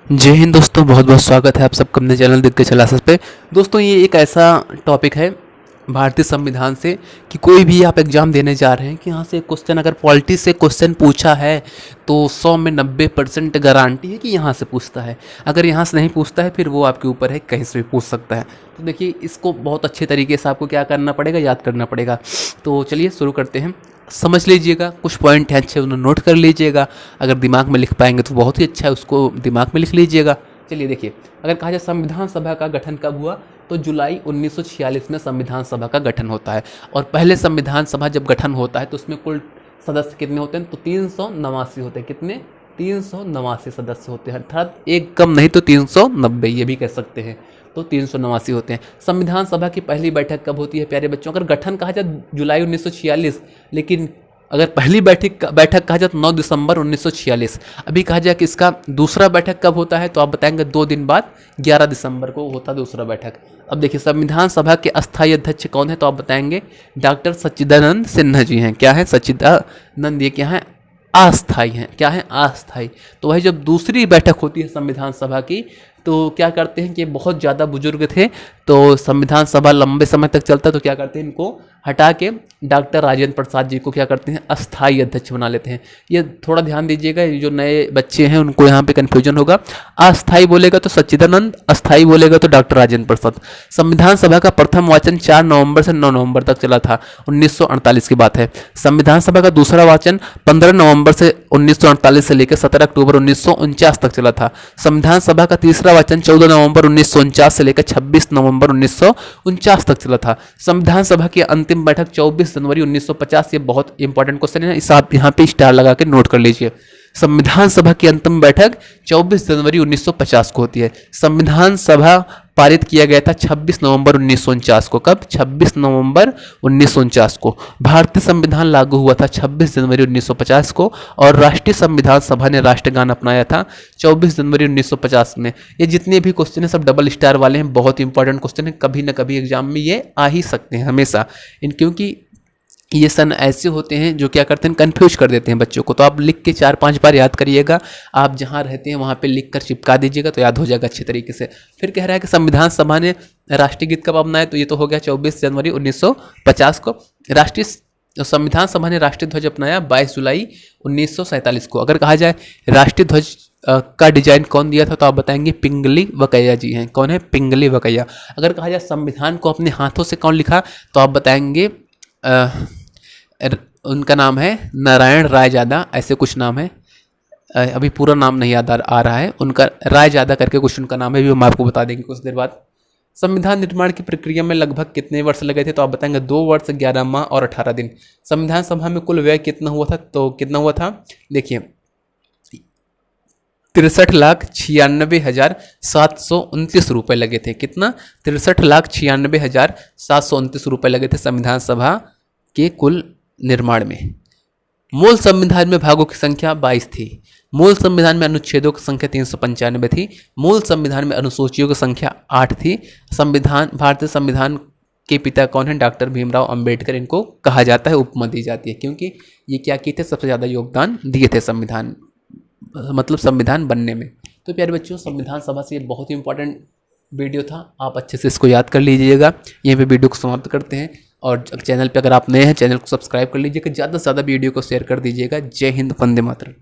जय हिंद दोस्तों, बहुत बहुत स्वागत है आप सबका अपने चैनल दिग्गज क्लासेस पे। दोस्तों ये एक ऐसा टॉपिक है भारतीय संविधान से कि कोई भी आप एग्ज़ाम देने जा रहे हैं कि यहाँ से क्वेश्चन अगर पॉलिटी से क्वेश्चन पूछा है तो 100 में 90% गारंटी है कि यहाँ से पूछता है। अगर यहाँ से नहीं पूछता है फिर वो आपके ऊपर है, कहीं से भी पूछ सकता है। तो देखिए इसको बहुत अच्छे तरीके से आपको क्या करना पड़ेगा, याद करना पड़ेगा। तो चलिए शुरू करते हैं। समझ लीजिएगा, कुछ पॉइंट हैं अच्छे, उन्हें नोट कर लीजिएगा। अगर दिमाग में लिख पाएंगे तो बहुत ही अच्छा है, उसको दिमाग में लिख लीजिएगा। चलिए देखिए, अगर कहा जाए संविधान सभा का गठन कब हुआ तो जुलाई 1946 में संविधान सभा का गठन होता है। और पहले संविधान सभा जब गठन होता है तो उसमें कुल सदस्य कितने होते हैं तो 389 होते हैं। कितने? 389 सदस्य होते हैं, अर्थात एक कम नहीं तो 390 ये भी कह सकते हैं। तो 389 होते हैं। संविधान सभा की पहली बैठक कब होती है प्यारे बच्चों? अगर गठन कहा जाए जुलाई 1946, लेकिन अगर पहली बैठक कहा जाए तो 9 दिसंबर 1946। अभी कहा जाए कि इसका दूसरा बैठक कब होता है तो आप बताएंगे 2 दिन बाद 11 दिसंबर को होता है दूसरा बैठक। अब देखिए संविधान सभा के अस्थायी अध्यक्ष कौन है तो आप बताएंगे डॉक्टर सच्चिदानंद सिन्हा जी हैं। क्या है? सच्चिदानंद। ये क्या है? अस्थायी हैं। क्या है? अस्थायी। तो वही जब दूसरी बैठक होती है संविधान सभा की तो क्या करते हैं कि बहुत ज़्यादा बुजुर्ग थे तो संविधान सभा लंबे समय तक चलता, तो क्या करते हैं इनको हटा के डॉक्टर राजेंद्र प्रसाद जी को क्या करते हैं अस्थायी अध्यक्ष बना लेते हैं। ये थोड़ा ध्यान दीजिएगा, ये जो नए बच्चे हैं उनको यहाँ पे कन्फ्यूजन होगा। अस्थायी बोलेगा तो सच्चिदानंद, अस्थायी बोलेगा तो डॉक्टर राजेंद्र प्रसाद। संविधान सभा का प्रथम वाचन 4 नवंबर से 9 नवंबर तक चला था, 1948 की बात है। संविधान सभा का दूसरा वाचन 15 नवंबर से 1948 से लेकर 17 अक्टूबर 1949 तक चला था। संविधान सभा का तीसरा वाचन 14 नवंबर 1949 से लेकर 26 नवंबर 1949 तक चला था। संविधान सभा की अंतिम बैठक 24 जनवरी 1950। ये बहुत इंपॉर्टेंट क्वेश्चन है, इस आप यहाँ पे स्टार लगा के नोट कर लीजिए। संविधान सभा की अंतिम बैठक 24 जनवरी 1950 को होती है। संविधान सभा पारित किया गया था 26 नवंबर 1949 को। कब? 26 नवंबर 1949 को। भारतीय संविधान लागू हुआ था 26 जनवरी 1950 को और राष्ट्रीय संविधान सभा ने राष्ट्रगान अपनाया था 24 जनवरी 1950 में। ये जितने भी क्वेश्चन हैं सब डबल स्टार वाले हैं, बहुत इंपॉर्टेंट क्वेश्चन है, कभी ना कभी एग्जाम में ये आ ही सकते हैं हमेशा। क्योंकि ये सन ऐसे होते हैं जो क्या करते हैं कंफ्यूज कर देते हैं बच्चों को। तो आप लिख के 4-5 बार याद करिएगा। आप जहाँ रहते हैं वहाँ पे लिख कर चिपका दीजिएगा तो याद हो जाएगा अच्छे तरीके से। फिर कह रहा है कि संविधान सभा ने राष्ट्रीय गीत कब अपनाया, तो ये तो हो गया 24 जनवरी 1950 को। संविधान सभा ने राष्ट्रीय ध्वज अपनाया 22 जुलाई 1947 को। अगर कहा जाए राष्ट्रीय ध्वज का डिजाइन कौन दिया था तो आप बताएंगे पिंगली वकैया जी हैं। कौन है? पिंगली वकैया। अगर कहा जाए संविधान को अपने हाथों से कौन लिखा तो आप बताएंगे उनका नाम है नारायण रायजादा, ऐसे कुछ नाम है। अभी पूरा नाम नहीं याद आ रहा है उनका, रायजादा करके कुछ उनका नाम है, भी हम आपको बता देंगे कुछ देर बाद। संविधान निर्माण की प्रक्रिया में लगभग कितने वर्ष लगे थे तो आप बताएंगे 2 वर्ष 11 माह और 18 दिन। संविधान सभा में कुल व्यय कितना हुआ था तो कितना हुआ था? देखिए 63,96,729 रुपये लगे थे। कितना? 63,96,729 रुपये लगे थे संविधान सभा के कुल निर्माण में। मूल संविधान में भागों की संख्या 22 थी। मूल संविधान में अनुच्छेदों की संख्या 395 थी। मूल संविधान में अनुसूचियों की संख्या 8 थी। भारतीय संविधान के पिता कौन है? डॉक्टर भीमराव अंबेडकर इनको कहा जाता है, उपमा दी जाती है, क्योंकि ये क्या किए थे? सबसे ज़्यादा योगदान दिए थे संविधान, मतलब संविधान बनने में। तो प्यारे बच्चों, संविधान सभा से ये बहुत ही इंपॉर्टेंट वीडियो था, आप अच्छे से इसको याद कर लीजिएगा। यहीं पे वीडियो को समाप्त करते हैं और चैनल पे अगर आप नए हैं चैनल को सब्सक्राइब कर लीजिएगा, ज़्यादा से ज़्यादा वीडियो को शेयर कर दीजिएगा। जय हिंद, वंदे मातरम।